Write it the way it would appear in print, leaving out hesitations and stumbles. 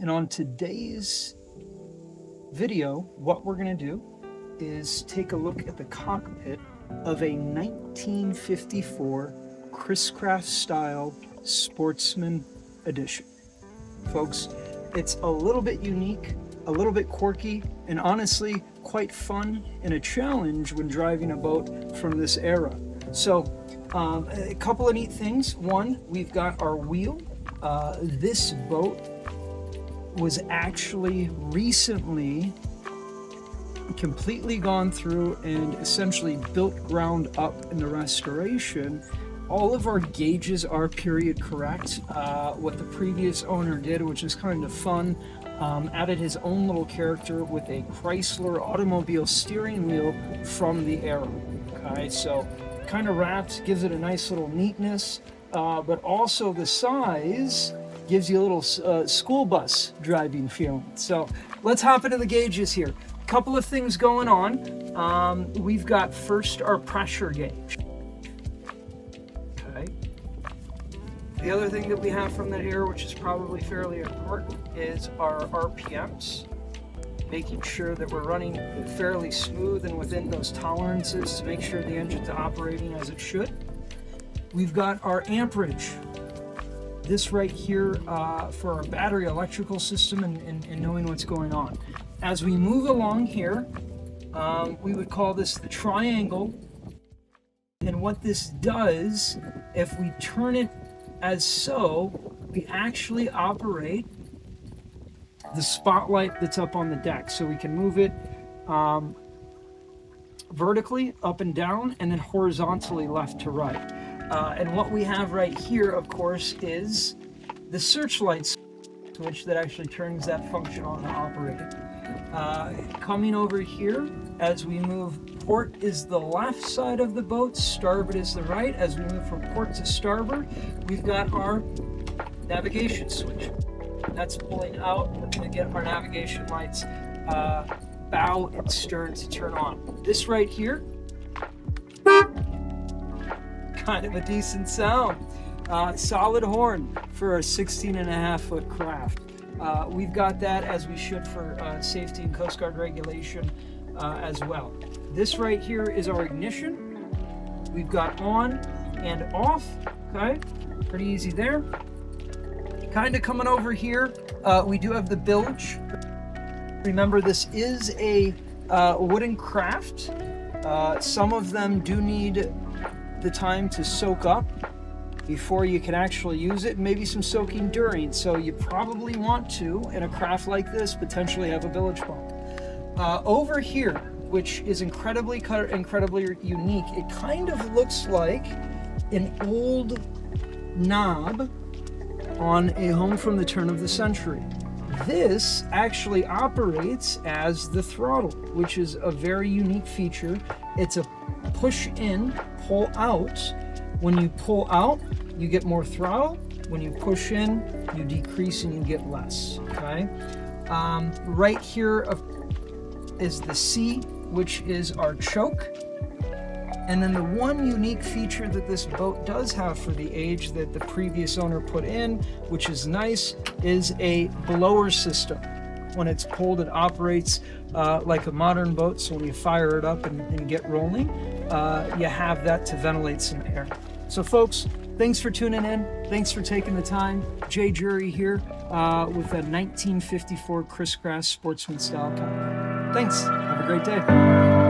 And on today's video, what we're going to do is take a look at the cockpit of a 1954 Chris Craft style Sportsman edition. Folks, it's a little bit unique, a little bit quirky, and honestly quite fun and a challenge when driving a boat from this era. So a couple of neat things. One, we've got our wheel. This boat was actually recently completely gone through and essentially built ground up in the restoration. All of our gauges are period correct. What the previous owner did, which is kind of fun, added his own little character with a Chrysler automobile steering wheel from the era. Okay, so kind of wrapped, gives it a nice little neatness, but also the size gives you a little school bus driving feeling. So let's hop into the gauges here. A couple of things going on. We've got first our pressure gauge. Okay. The other thing that we have from that era, which is probably fairly important, is our RPMs. Making sure that we're running fairly smooth and within those tolerances to make sure the engine's operating as it should. We've got our amperage. This right here for our battery electrical system and knowing what's going on. As we move along here, we would call this the triangle. And what this does, if we turn it as so, we actually operate the spotlight that's up on the deck. So we can move it vertically up and down and then horizontally left to right. And what we have right here, of course, is the searchlight switch that actually turns that function on and operating. Coming over here, as we move, port is the left side of the boat, starboard is the right. As we move from port to starboard, we've got our navigation switch. That's pulling out to get our navigation lights, bow and stern to turn on. This right here, kind of a decent sound. Solid horn for a 16.5-foot craft. We've got that, as we should, for safety and Coast Guard regulation as well. This right here is our ignition. We've got on and off. Okay, pretty easy there. Kind of coming over here, we do have the bilge. Remember, this is a wooden craft. Some of them do need the time to soak up before you can actually use it, maybe some soaking during. So you probably want to, in a craft like this, potentially have a bilge pump. Over here, which is incredibly unique, it kind of looks like an old knob on a home from the turn of the century. This actually operates as the throttle, which is a very unique feature. It's a push in, pull out. When you pull out, you get more throttle. When you push in, you decrease and you get less. Okay. Right here is the C, which is our choke. And then the one unique feature that this boat does have for the age that the previous owner put in, which is nice, is a blower system. When it's pulled, it operates like a modern boat. So when you fire it up and get rolling, you have that to ventilate some air. So folks, thanks for tuning in. Thanks for taking the time. Jay Jury here with a 1954 Chris Craft Sportsman style cockpit. Thanks. Have a great day.